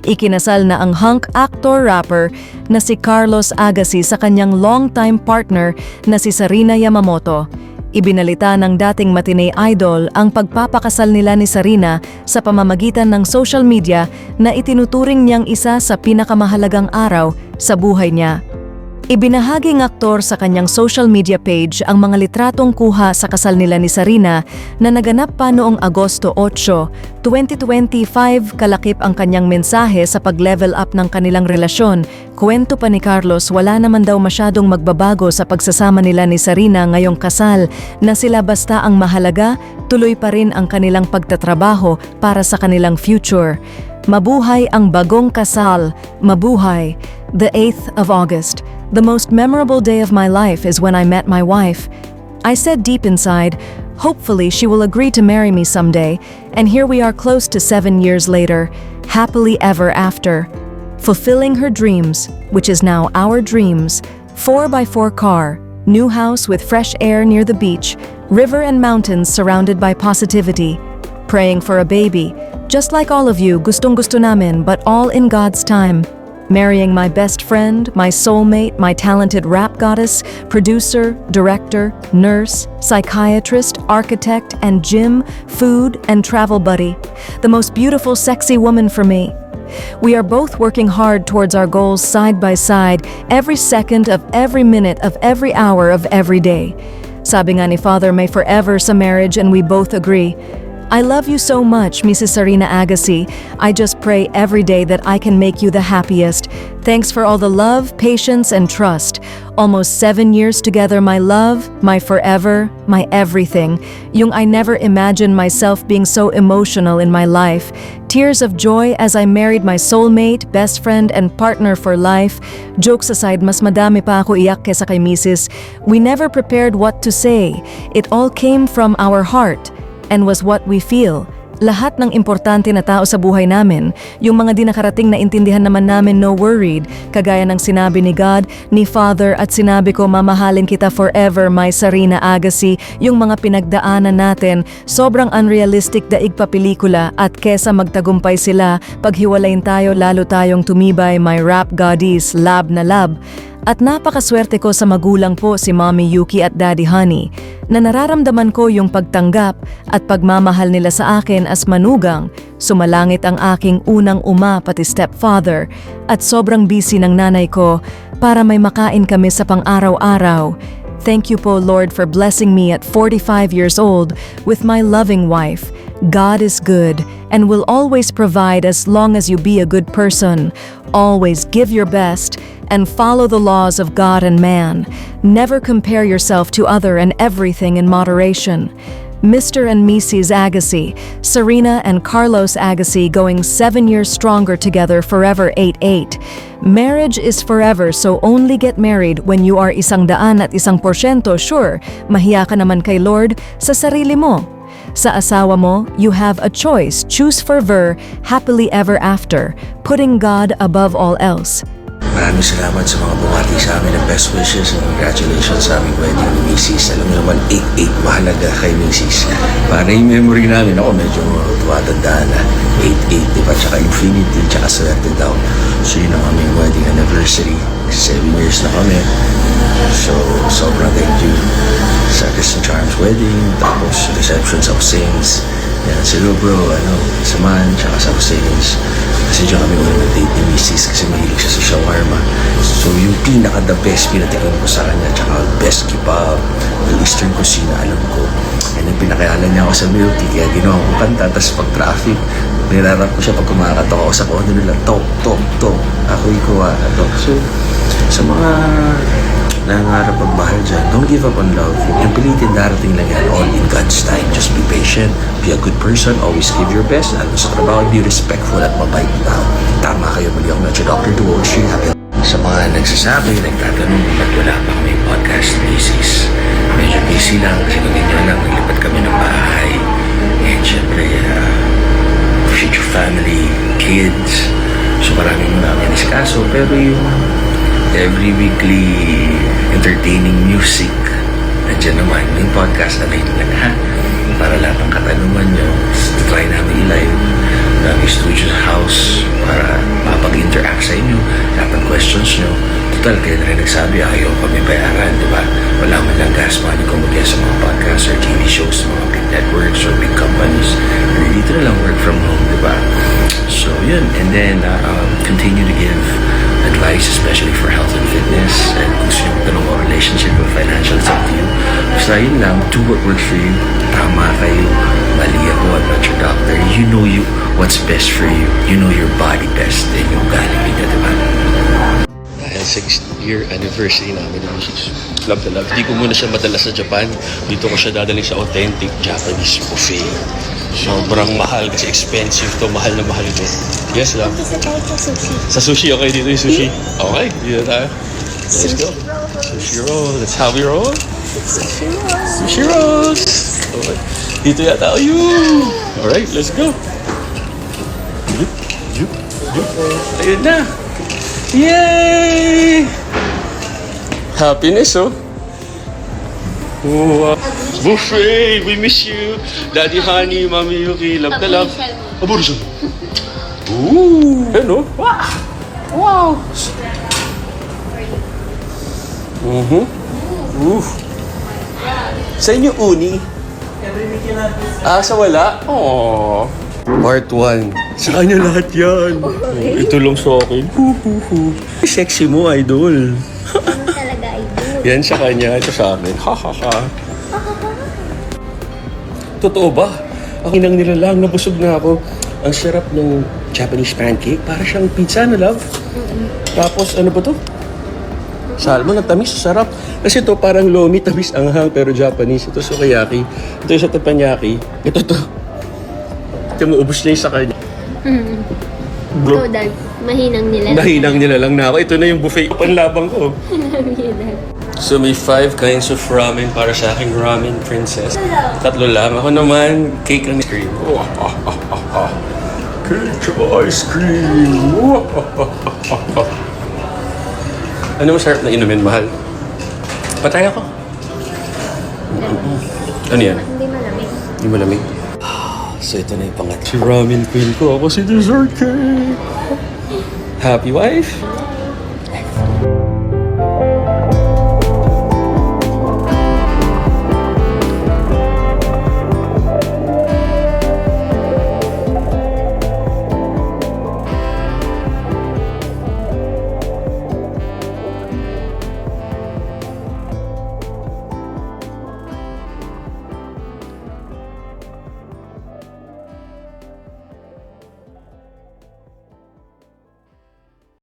Ikinasal na ang hunk actor-rapper na si Carlos Agassi sa kanyang longtime partner na si Sarina Yamamoto. Ibinalita ng dating matinee idol ang pagpapakasal nila ni Sarina sa pamamagitan ng social media na itinuturing niyang isa sa pinakamahalagang araw sa buhay niya. Ibinahagi ng aktor sa kanyang social media page ang mga litratong kuha sa kasal nila ni Sarina na naganap pa noong Agosto 8, 2025. Kalakip ang kanyang mensahe sa pag-level up ng kanilang relasyon. Kwento pa ni Carlos, wala naman daw masyadong magbabago sa pagsasama nila ni Sarina ngayong kasal, na sila basta ang mahalaga, tuloy pa rin ang kanilang pagtatrabaho para sa kanilang future. Mabuhay ang bagong kasal, mabuhay. The 8th of August. The most memorable day of my life is when I met my wife. I said deep inside, hopefully she will agree to marry me someday, and here we are close to 7 years later, happily ever after. Fulfilling her dreams, which is now our dreams, 4x4 car, new house with fresh air near the beach, river and mountains surrounded by positivity. Praying for a baby, just like all of you, gustong-gusto namin, but all in God's time. Marrying my best friend, my soulmate, my talented rap goddess, producer, director, nurse, psychiatrist, architect, and gym, food, and travel buddy. The most beautiful, sexy woman for me. We are both working hard towards our goals side by side, every second of every minute of every hour of every day. Sabi nga ni Father, may forever sa marriage, and we both agree. I love you so much, Mrs. Sarina Agassi. I just pray every day that I can make you the happiest. Thanks for all the love, patience, and trust. Almost 7 years together, my love, my forever, my everything. Yung I never imagined myself being so emotional in my life. Tears of joy as I married my soulmate, best friend, and partner for life. Jokes aside, mas madami pa ako iyak kesa kay Mrs. We never prepared what to say. It all came from our heart and was what we feel. Lahat ng importante na tao sa buhay namin, yung mga di nakarating na intindihan naman namin, no worried, kagaya ng sinabi ni God, ni Father, at sinabi ko, mamahalin kita forever, my Sarina Agassi. Yung mga pinagdaanan natin, sobrang unrealistic daig pa pelikula, at kesa magtagumpay sila, paghiwalayin tayo, lalo tayong tumibay, my rap goddess, lab na lab. At napakaswerte ko sa magulang po si Mommy Yuki at Daddy Honey, na nararamdaman ko yung pagtanggap at pagmamahal nila sa akin as manugang. Sumalangit ang aking unang pati stepfather, at sobrang busy ng nanay ko para may makain kami sa pang-araw-araw. Thank you po, Lord, for blessing me at 45 years old with my loving wife. God is good and will always provide as long as you be a good person. Always give your best and follow the laws of God and man. Never compare yourself to other and everything in moderation. Mr. and Mrs. Agassi, Sarina and Carlos Agassi, going 7 years stronger together forever 8-8. Marriage is forever, so only get married when you are 100 at 1%. Sure, mahiya ka naman kay Lord sa sarili mo. Sa asawa mo, you have a choice. Choose forever, happily ever after, putting God above all else. Maraming salamat sa mga bumati sa amin ng best wishes and congratulations sa aming wedding ni Mrs. Alam mo naman, 8-8 mahalaga kay Mrs. Para yung memory namin, ako medyo tumatanda na 8-8, diba? Tsaka infinity, tsaka swerte daw. So yun ang aming wedding anniversary. 7 years na kami. So, sobrang thank you sa Christian Charms wedding, tapos receptions of saints. Yan, sila bro, Saman, tsaka sa saints. Kasi dyan kami ulit nag-date ni Mrs. kasi mahilig siya sa shawarma. So yung pinaka-the best pinatikim ko sa kanya, tsaka best kebab, Middle Eastern cuisine na alam ko. And then pinakailan niya ako sa milk tea, kaya ginawa ko kanta, tapos pag traffic, nirarap ko siya pag kumakatok ako sa kondo nila, tok, tok, tok, ako'y kuha na tok. So, sa mga nangangarap magmahal dyan, don't give up on love. Yung pilitin, darating lang yan, all in God's time. Just be patient, be a good person, always give your best, lalo sa trabaho, be respectful at mabait na tao. Tama kayo, muli ako na si Dr. Duoshi. Sa mga nagsasabi, nagtatanong, ba't wala pa kami podcast thesis? Medyo busy lang, kasi kung hindi lang, naglipat kami ng bahay. And syempre, future family, kids, so maraming inisikaso, pero yung every weekly entertaining music, nandiyan naman yung podcast na night lang, ha? Para lahat ng katanungan nyo, try namin i-live. Daming studio house para makapag-interact sa inyo, dapat questions nyo. Total, kayo na rin nagsabi, ayaw kami bayaran, di ba? Wala man lang gas money kung mag-guest sa mga podcasts or TV shows, mga big networks or big companies. And dito na lang work from home, di ba? So, yun. And then, continue to give advice, especially for health and fitness. And kung gusto nyo magtanong mo relationship or financial, it's up to you. Basta yun lang, do what works for you. Tama kayo. Mali ako, I'm not your doctor. You know what's best for you. You know your body best. And yung galing nila, diba? Dahil 6th-year anniversary namin ng Mrs. Love na love. Hindi ko muna siya madala sa Japan. Dito ko siya dadaling sa authentic Japanese buffet. Sobrang mahal kasi expensive to. Mahal na mahal ito. Yes, love. Isa tayo sa sushi. Sa sushi, okay? Dito yung sushi? Okay, dito tayo. Let's go. Sushi roll. That's how we roll. Sushi roll. Sushi rolls. Okay. Dito yata. Ayun. Alright, let's go. Yup, yup, yup. Ayun na. Yay! Happiness, oh. Wow. Buffet! We miss you. Daddy Honey, Mommy Yuki. Love na love. Abortion. Ooh. Ano? Wow. Wow. Ooh. Sa inyo, uni? Sa wala? Aww. Part 1. Sa kanya lahat yan. Ito lang sa akin. Sexy mo, idol. Ano talaga idol? Yan sa kanya, ito sa akin. Ha ha ha. Totoo ba? Ang inang nilalang, nabusog na ako. Ang sarap ng Japanese pancake. Para siyang pizza na, love. Tapos, ano ba to? Salmon, ang tamis, sarap. Kasi ito parang lomi, tamis, anghang, pero Japanese. Ito sukiyaki. Ito yung sa teppanyaki. Ito to. Ito mo, ubus na yung sa kanya. Ikaw, Dad. Mahinang nila. Nahinang nila lang na ako. Ito na yung buffet panlabang ko. So may 5 kinds of ramen para sa aking ramen princess. 3 lang. Ako naman, cake and cream. Cake ice cream. Ano masarap na inumin, mahal? Patay ako. Ano yan? Hindi malamig. Hindi malamig. So ito na yung pangat. Si ramen queen ko. Ako si dessert cake. Happy wife?